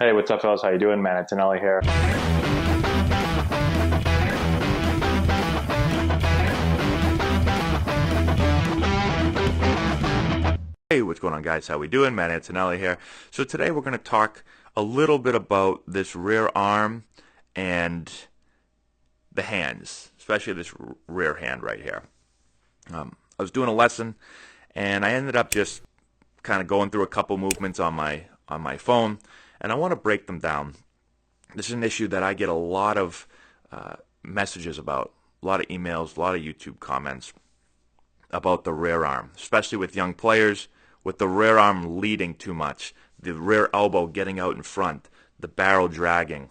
Hey, what's up, fellas? How you doing, man? Antonelli here. Hey, what's going on, guys? How we doing? Matt Antonelli here. So today we're going to talk a little bit about this rear arm and the hands, especially this rear hand right here. I was doing a lesson, and I ended up just kind of going through a couple movements on my phone, and I want to break them down. This is an issue that I get a lot of messages about, a lot of emails, a lot of YouTube comments about the rear arm, especially with young players, with the rear arm leading too much, the rear elbow getting out in front, the barrel dragging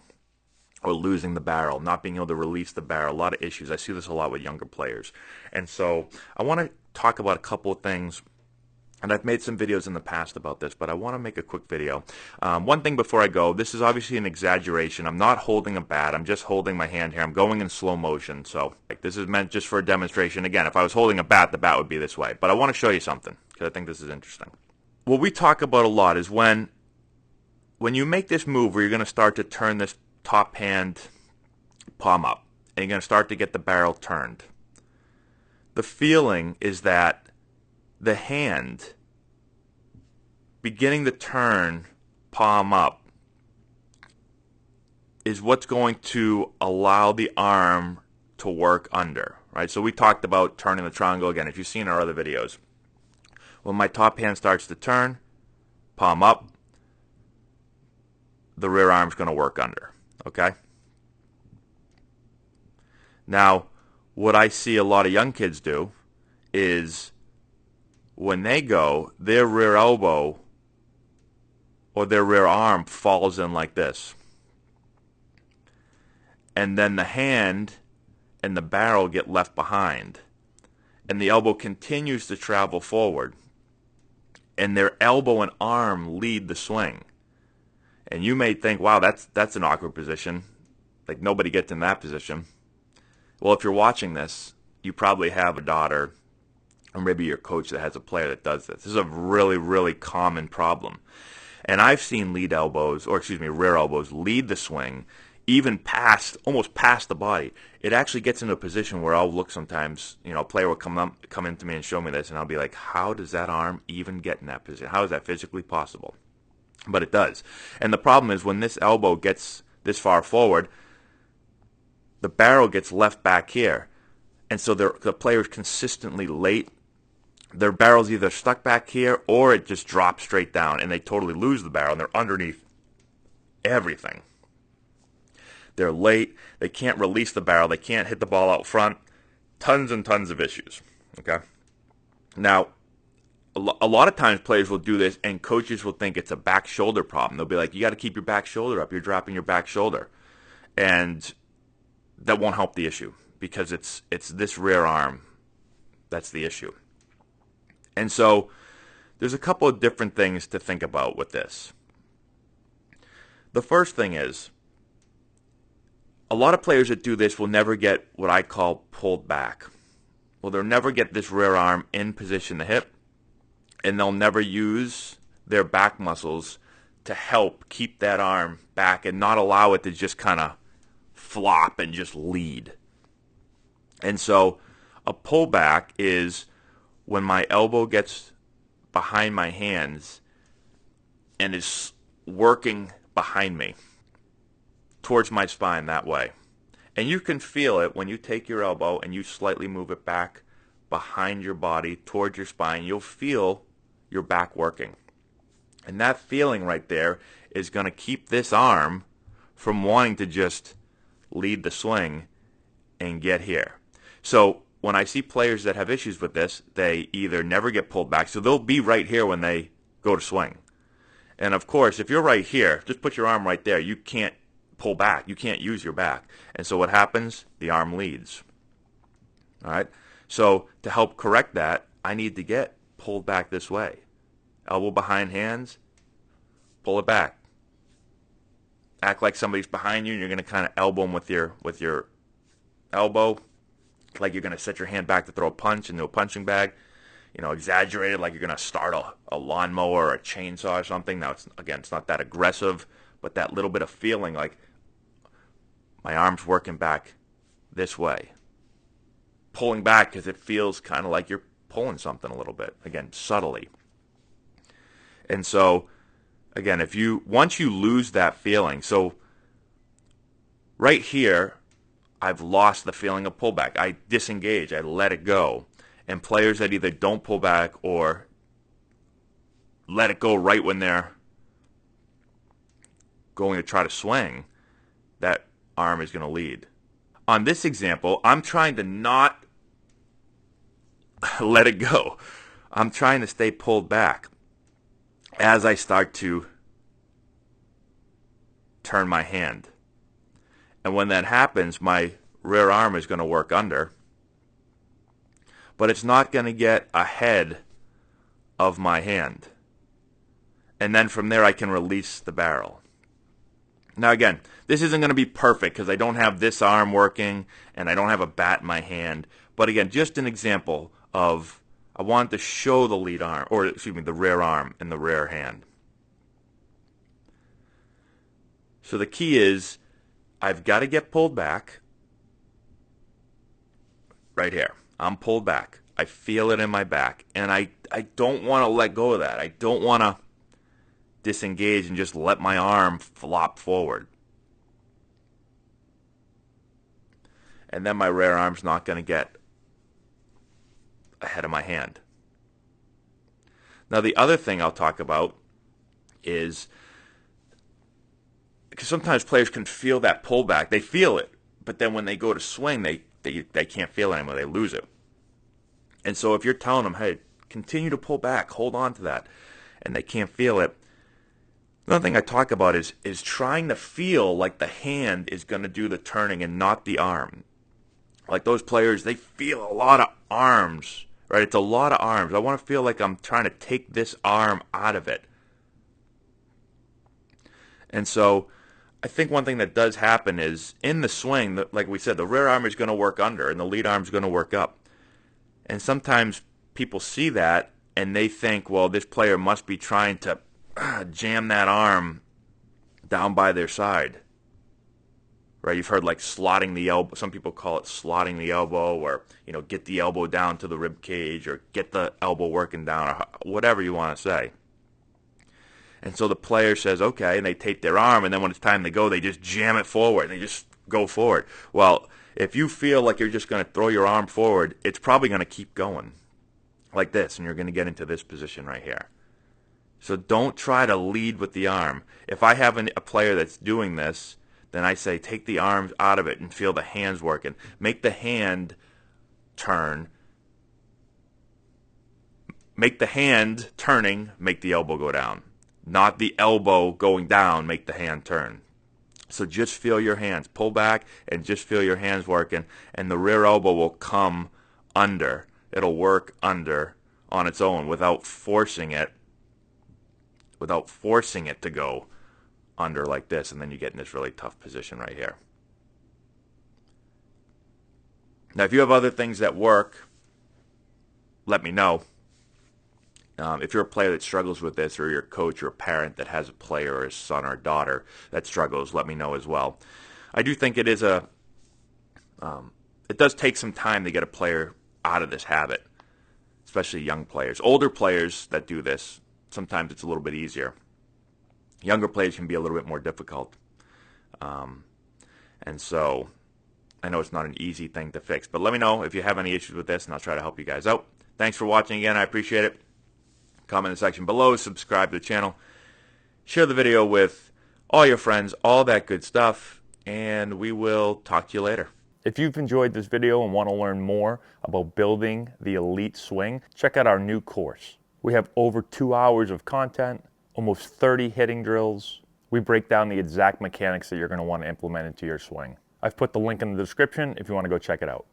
or losing the barrel, not being able to release the barrel, a lot of issues. I see this a lot with younger players. And so I want to talk about a couple of things, and I've made some videos in the past about this, but I want to make a quick video. One thing before I go, this is obviously an exaggeration. I'm not holding a bat. I'm just holding my hand here. I'm going in slow motion. So this is meant just for a demonstration. Again, if I was holding a bat, the bat would be this way. But I want to show you something because I think this is interesting. What we talk about a lot is when you make this move where you're going to start to turn this top hand palm up, and you're going to start to get the barrel turned. The feeling is that the hand beginning to turn palm up is what's going to allow the arm to work under, right? So we talked about turning the triangle again. If you've seen our other videos, when my top hand starts to turn, palm up, the rear arm's going to work under, okay? Now, what I see a lot of young kids do is when they go, their rear elbow or their rear arm falls in like this. And then the hand and the barrel get left behind. And the elbow continues to travel forward. And their elbow and arm lead the swing. And you may think, wow, that's an awkward position. Like nobody gets in that position. Well, if you're watching this, you probably have a daughter or maybe your coach that has a player that does this. This is a really, really common problem. And I've seen rear elbows lead the swing even almost past the body. It actually gets into a position where I'll look sometimes, a player will come into me and show me this, and I'll be like, how does that arm even get in that position? How is that physically possible? But it does. And the problem is when this elbow gets this far forward, the barrel gets left back here. And so the player's consistently late. Their barrel's either stuck back here or it just drops straight down and they totally lose the barrel and they're underneath everything. They're late. They can't release the barrel. They can't hit the ball out front. Tons and tons of issues. Okay. Now, a lot of times players will do this and coaches will think it's a back shoulder problem. They'll be like, you got to keep your back shoulder up. You're dropping your back shoulder. And that won't help the issue because it's this rear arm that's the issue. And so there's a couple of different things to think about with this. The first thing is a lot of players that do this will never get what I call pulled back. Well, they'll never get this rear arm in position to hit, and they'll never use their back muscles to help keep that arm back and not allow it to just kind of flop and just lead. And so a pullback is when my elbow gets behind my hands and is working behind me towards my spine that way. And you can feel it when you take your elbow and you slightly move it back behind your body towards your spine. You'll feel your back working. And that feeling right there is going to keep this arm from wanting to just lead the swing and get here. So when I see players that have issues with this, they either never get pulled back, so they'll be right here when they go to swing. And of course, if you're right here, just put your arm right there. You can't pull back. You can't use your back. And so what happens? The arm leads. All right? So to help correct that, I need to get pulled back this way. Elbow behind hands, pull it back. Act like somebody's behind you and you're going to kind of elbow them with your elbow, like you're going to set your hand back to throw a punch into a punching bag. Exaggerated like you're going to start a lawnmower or a chainsaw or something. Now, it's not that aggressive, but that little bit of feeling like my arm's working back this way. Pulling back because it feels kind of like you're pulling something a little bit. Again, subtly. And so, again, once you lose that feeling, so right here, I've lost the feeling of pullback. I disengage. I let it go. And players that either don't pull back or let it go right when they're going to try to swing, that arm is going to lead. On this example, I'm trying to not let it go. I'm trying to stay pulled back as I start to turn my hand. And when that happens, my rear arm is going to work under, but it's not going to get ahead of my hand. And then from there, I can release the barrel. Now again, this isn't going to be perfect because I don't have this arm working and I don't have a bat in my hand. But again, just an example of, I wanted to show the lead arm, or excuse me, the rear arm in the rear hand. So the key is, I've got to get pulled back. Right here. I'm pulled back. I feel it in my back. And I don't want to let go of that. I don't want to disengage and just let my arm flop forward. And then my rear arm's not going to get ahead of my hand. Now the other thing I'll talk about is, because sometimes players can feel that pullback. They feel it, but then when they go to swing, they can't feel it anymore. They lose it. And so if you're telling them, hey, continue to pull back, hold on to that, and they can't feel it, another thing I talk about is trying to feel like the hand is going to do the turning and not the arm. Like those players, they feel a lot of arms, right? It's a lot of arms. I want to feel like I'm trying to take this arm out of it. And so I think one thing that does happen is in the swing, like we said, the rear arm is going to work under and the lead arm is going to work up. And sometimes people see that and they think, well, this player must be trying to jam that arm down by their side. Right? You've heard like slotting the elbow. Some people call it slotting the elbow, or get the elbow down to the rib cage, or get the elbow working down, or whatever you want to say. And so the player says, okay, and they take their arm, and then when it's time to go, they just jam it forward. They just go forward. Well, if you feel like you're just going to throw your arm forward, it's probably going to keep going like this, and you're going to get into this position right here. So don't try to lead with the arm. If I have a player that's doing this, then I say take the arms out of it and feel the hands working. Make the hand turn. Make the hand turning, make the elbow go down. Not the elbow going down, make the hand turn. So just feel your hands. Pull back and just feel your hands working, and the rear elbow will come under. It'll work under on its own without forcing it to go under like this, and then you get in this really tough position right here. Now, if you have other things that work, let me know. If you're a player that struggles with this, or you're a coach or a parent that has a player or a son or a daughter that struggles, let me know as well. I do think it does take some time to get a player out of this habit, especially young players. Older players that do this, sometimes it's a little bit easier. Younger players can be a little bit more difficult. And so I know it's not an easy thing to fix, but let me know if you have any issues with this, and I'll try to help you guys out. Thanks for watching again. I appreciate it. Comment in the section below, subscribe to the channel, share the video with all your friends, all that good stuff, and we will talk to you later. If you've enjoyed this video and want to learn more about building the elite swing, check out our new course. We have over 2 hours of content, almost 30 hitting drills. We break down the exact mechanics that you're going to want to implement into your swing. I've put the link in the description if you want to go check it out.